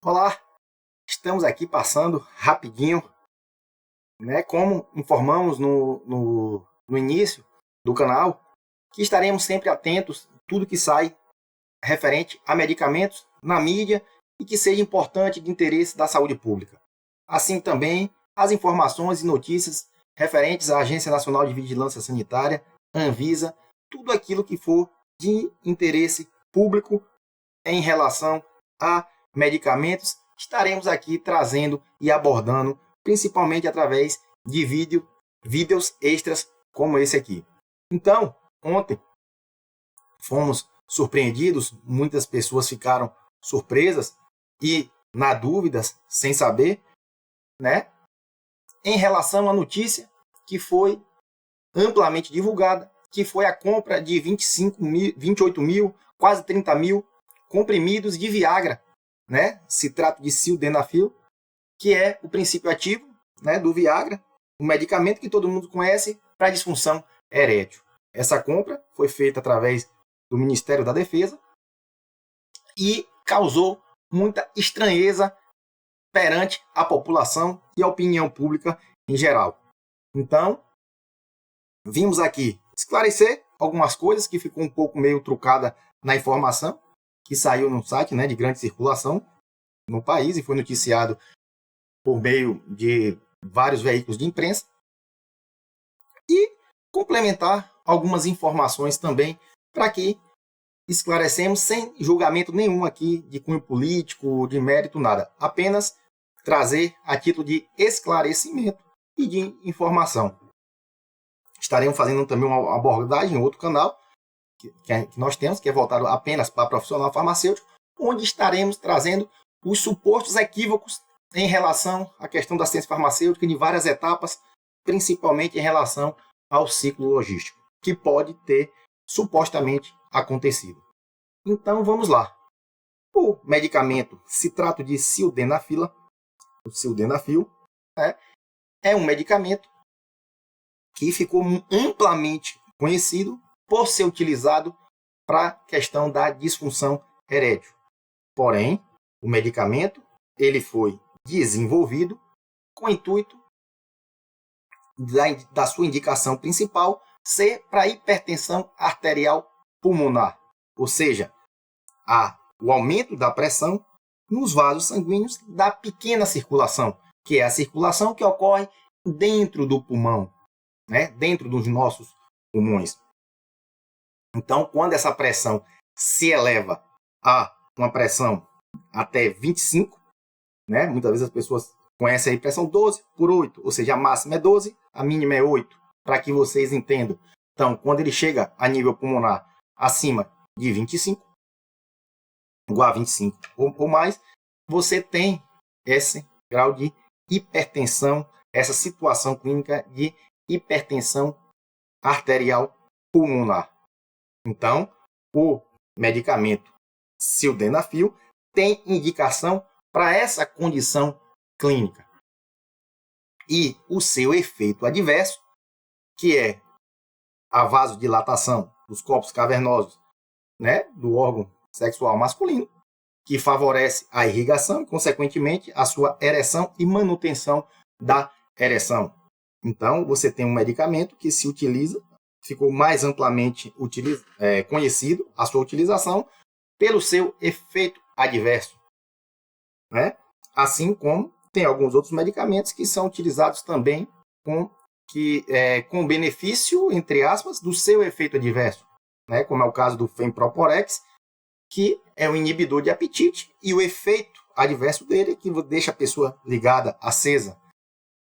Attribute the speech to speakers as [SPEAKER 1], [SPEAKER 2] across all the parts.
[SPEAKER 1] Olá, estamos aqui passando rapidinho, né? Como informamos no início do canal, que estaremos sempre atentos a tudo que sai referente a medicamentos na mídia e que seja importante de interesse da saúde pública. Assim também as informações e notícias referentes à Agência Nacional de Vigilância Sanitária, Anvisa, tudo aquilo que for de interesse público em relação a medicamentos, estaremos aqui trazendo e abordando, principalmente através de vídeos extras como esse aqui. Então, ontem fomos surpreendidos, muitas pessoas ficaram surpresas e na dúvida, sem saber, né? Em relação à notícia que foi amplamente divulgada, que foi a compra de 28 mil, quase 30 mil comprimidos de Viagra, né? Se trata de sildenafil, que é o princípio ativo, né, do Viagra, um medicamento que todo mundo conhece para disfunção erétil. Essa compra foi feita através do Ministério da Defesa e causou muita estranheza perante a população e a opinião pública em geral. Então, vimos aqui esclarecer algumas coisas que ficou um pouco meio trucada na informação, que saiu no site, né, de grande circulação no país e foi noticiado por meio de vários veículos de imprensa, e complementar algumas informações também para que esclarecemos sem julgamento nenhum aqui de cunho político, de mérito, nada. Apenas trazer a título de esclarecimento e de informação. Estaremos fazendo também uma abordagem em outro canal que nós temos, que é voltado apenas para profissional farmacêutico, onde estaremos trazendo os supostos equívocos em relação à questão da ciência farmacêutica de várias etapas, principalmente em relação ao ciclo logístico, que pode ter supostamente acontecido. Então vamos lá. O medicamento se trata de sildenafil, né? É um medicamento que ficou amplamente conhecido por ser utilizado para a questão da disfunção erétil. Porém, o medicamento ele foi desenvolvido com o intuito da sua indicação principal ser para hipertensão arterial pulmonar, ou seja, o aumento da pressão nos vasos sanguíneos da pequena circulação, que é a circulação que ocorre dentro do pulmão, né? Dentro dos nossos pulmões. Então, quando essa pressão se eleva a uma pressão até 25, né? Muitas vezes as pessoas conhecem a pressão 12 por 8, ou seja, a máxima é 12, a mínima é 8, para que vocês entendam. Então, quando ele chega a nível pulmonar acima de 25, igual a 25 ou mais, você tem esse grau de hipertensão, essa situação clínica de hipertensão arterial pulmonar. Então, o medicamento sildenafil tem indicação para essa condição clínica. E o seu efeito adverso, que é a vasodilatação dos corpos cavernosos, né, do órgão sexual masculino, que favorece a irrigação e, consequentemente, a sua ereção e manutenção da ereção. Então, você tem um medicamento que se utiliza, ficou mais amplamente conhecido a sua utilização pelo seu efeito adverso, né? Assim como tem alguns outros medicamentos que são utilizados também com benefício, entre aspas, do seu efeito adverso, né? Como é o caso do Femproporex, que é um inibidor de apetite, e o efeito adverso dele é que deixa a pessoa ligada, acesa,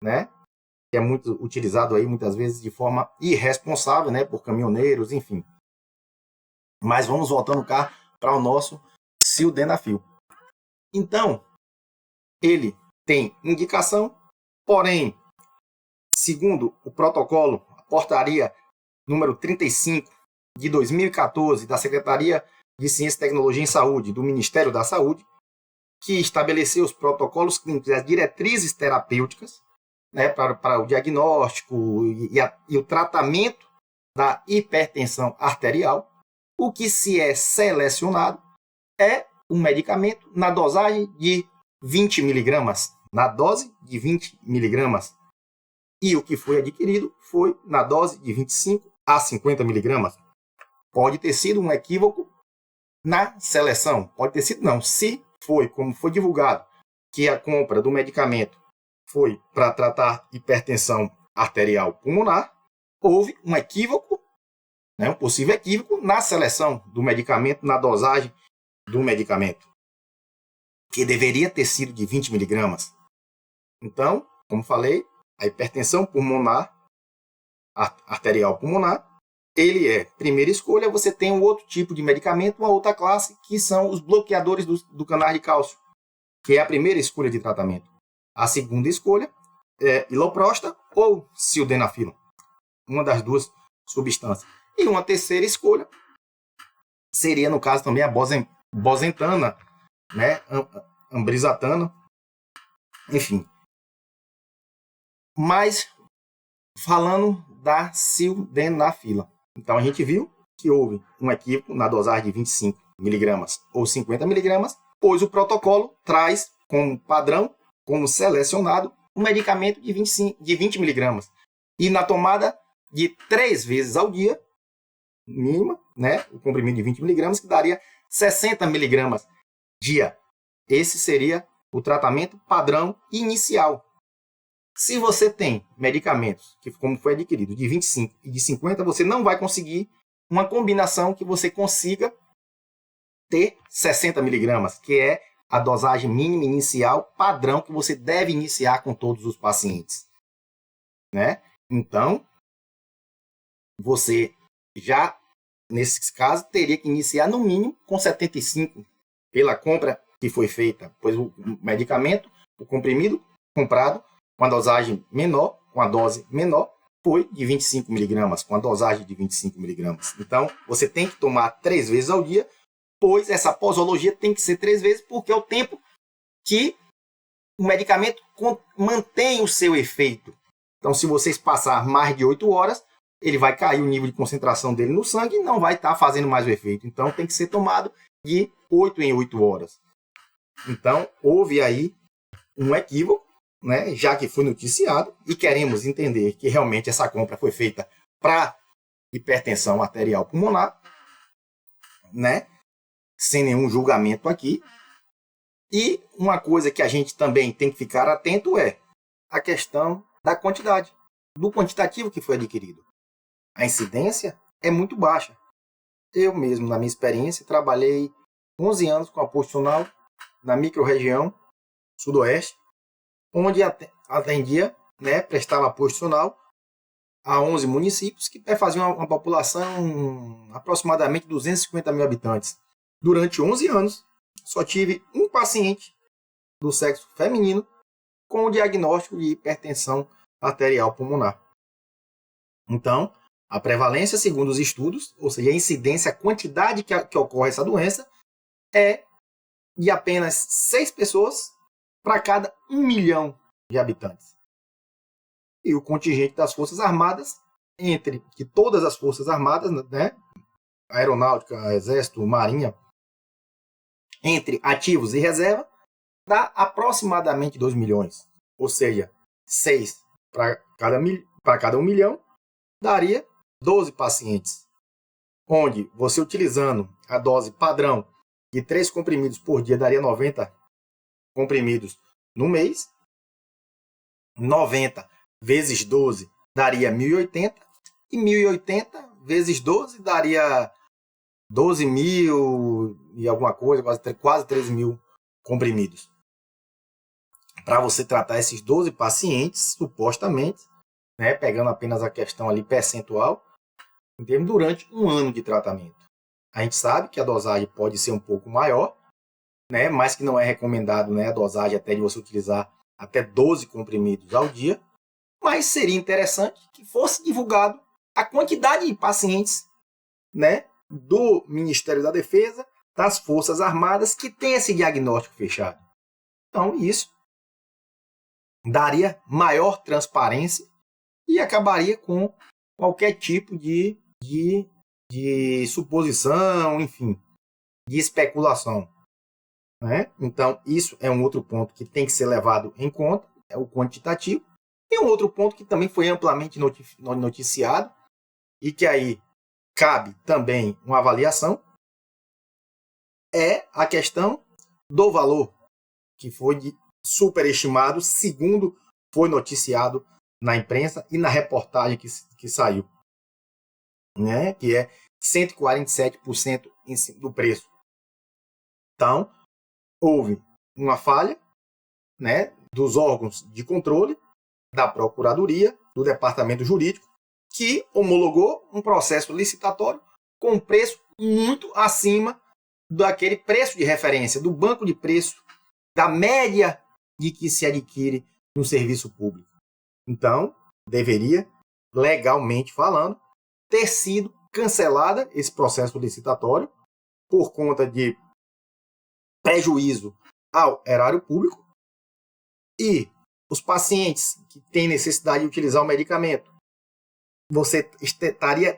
[SPEAKER 1] né? Que é muito utilizado aí muitas vezes de forma irresponsável, né, por caminhoneiros, enfim. Mas vamos voltando cá para o nosso sildenafil. Então, ele tem indicação, porém, segundo o protocolo, a portaria número 35 de 2014 da Secretaria de Ciência, Tecnologia e Saúde do Ministério da Saúde, que estabeleceu os protocolos clínicos e as diretrizes terapêuticas, né, para o diagnóstico e o tratamento da hipertensão arterial, o que se é selecionado é um medicamento na dosagem de 20 miligramas, na dose de 20 miligramas, e o que foi adquirido foi na dose de 25 a 50 miligramas. Pode ter sido um equívoco na seleção. Pode ter sido não. Se foi, como foi divulgado, que a compra do medicamento foi para tratar hipertensão arterial pulmonar, houve um equívoco, um possível equívoco na seleção do medicamento, na dosagem do medicamento, que deveria ter sido de 20 miligramas. Então, como falei, a hipertensão pulmonar, arterial pulmonar, ele é primeira escolha. Você tem um outro tipo de medicamento, uma outra classe, que são os bloqueadores do canal de cálcio, que é a primeira escolha de tratamento. A segunda escolha é iloprosta ou sildenafil, uma das duas substâncias. E uma terceira escolha seria, no caso, também a bosentana, ambrizatana, enfim. Mas, falando da sildenafila. Então, a gente viu que houve um equívoco na dosagem de 25 miligramas ou 50 miligramas, pois o protocolo traz como padrão, como selecionado, um medicamento de 20 miligramas. E na tomada de 3 vezes ao dia, mínima, o comprimido de 20 miligramas, que daria 60 miligramas dia. Esse seria o tratamento padrão inicial. Se você tem medicamentos que, como foi adquirido, de 25 e de 50, você não vai conseguir uma combinação que você consiga ter 60 miligramas, que é a dosagem mínima inicial padrão que você deve iniciar com todos os pacientes. Então, você já, nesse caso, teria que iniciar no mínimo com 75 pela compra que foi feita, pois o medicamento, o comprimido comprado com a dosagem menor, com a dose menor, foi de 25 miligramas, com a dosagem de 25 miligramas. Então, você tem que tomar 3 vezes ao dia, pois essa posologia tem que ser 3 vezes, porque é o tempo que o medicamento mantém o seu efeito. Então, se vocês passar mais de 8 horas, ele vai cair o nível de concentração dele no sangue e não vai estar fazendo mais o efeito. Então, tem que ser tomado de 8 em 8 horas. Então, houve aí um equívoco, já que foi noticiado, e queremos entender que realmente essa compra foi feita para hipertensão arterial pulmonar, sem nenhum julgamento aqui. E uma coisa que a gente também tem que ficar atento é a questão da quantidade, do quantitativo que foi adquirido. A incidência é muito baixa. Eu mesmo, na minha experiência, trabalhei 11 anos com apoio funcional na microrregião sudoeste, onde atendia, prestava apoio funcional a 11 municípios que faziam uma população aproximadamente 250 mil habitantes. Durante 11 anos, só tive um paciente do sexo feminino com o diagnóstico de hipertensão arterial pulmonar. Então, a prevalência, segundo os estudos, ou seja, a incidência, a quantidade que ocorre essa doença, é de apenas 6 pessoas para cada 1 milhão de habitantes. E o contingente das Forças Armadas, entre que todas as Forças Armadas, Aeronáutica, Exército, Marinha, entre ativos e reserva, dá aproximadamente 2 milhões. Ou seja, 6 para cada 1 milhão, daria 12 pacientes. Onde você utilizando a dose padrão de 3 comprimidos por dia, daria 90 comprimidos no mês. 90 vezes 12 daria 1.080. E 1.080 vezes 12 daria 12 mil e alguma coisa, quase 13 mil comprimidos. Para você tratar esses 12 pacientes, supostamente, pegando apenas a questão ali percentual, em termos durante 1 ano de tratamento. A gente sabe que a dosagem pode ser um pouco maior, mas que não é recomendado a dosagem até de você utilizar até 12 comprimidos ao dia, mas seria interessante que fosse divulgado a quantidade de pacientes do Ministério da Defesa, das Forças Armadas, que tem esse diagnóstico fechado. Então, isso daria maior transparência e acabaria com qualquer tipo de suposição, enfim, de especulação. né? Então, isso é um outro ponto que tem que ser levado em conta, é o quantitativo. E um outro ponto que também foi amplamente noticiado e que aí cabe também uma avaliação é a questão do valor, que foi superestimado, segundo foi noticiado na imprensa e na reportagem que saiu, né? Que é 147% do preço. Então, houve uma falha, né, dos órgãos de controle, da Procuradoria, do Departamento Jurídico, que homologou um processo licitatório com preço muito acima daquele preço de referência, do banco de preço, da média de que se adquire no serviço público. Então, deveria, legalmente falando, ter sido cancelada esse processo licitatório por conta de prejuízo ao erário público e os pacientes que têm necessidade de utilizar o medicamento, você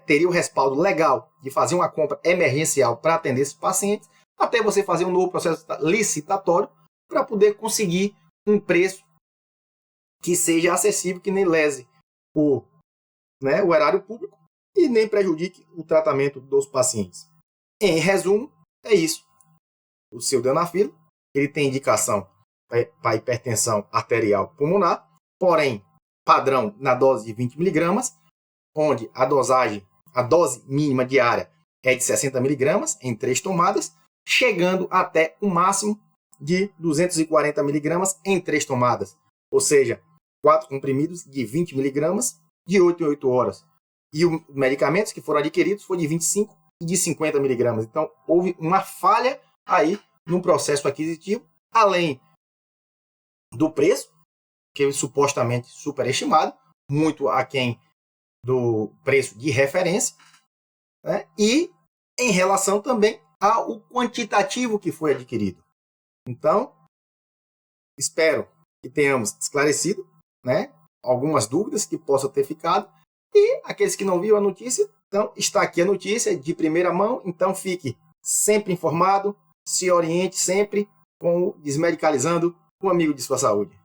[SPEAKER 1] teria o respaldo legal de fazer uma compra emergencial para atender esses pacientes, até você fazer um novo processo licitatório para poder conseguir um preço que seja acessível, que nem lese o erário público e nem prejudique o tratamento dos pacientes. Em resumo, é isso. O sildenafil, ele tem indicação para hipertensão arterial pulmonar, porém, padrão na dose de 20 mg, onde a dose mínima diária é de 60 mg em 3 tomadas, chegando até o máximo de 240 mg em 3 tomadas, ou seja, 4 comprimidos de 20 mg de 8 em 8 horas. E os medicamentos que foram adquiridos foram de 25 e de 50 mg. Então, houve uma falha aí no processo aquisitivo, além do preço, que é supostamente superestimado, muito aquém do preço de referência, né? E em relação também ao quantitativo que foi adquirido. Então, espero que tenhamos esclarecido, né, algumas dúvidas que possam ter ficado, e aqueles que não viram a notícia, então está aqui a notícia de primeira mão, então fique sempre informado, se oriente sempre com o Desmedicalizando, um amigo de sua saúde.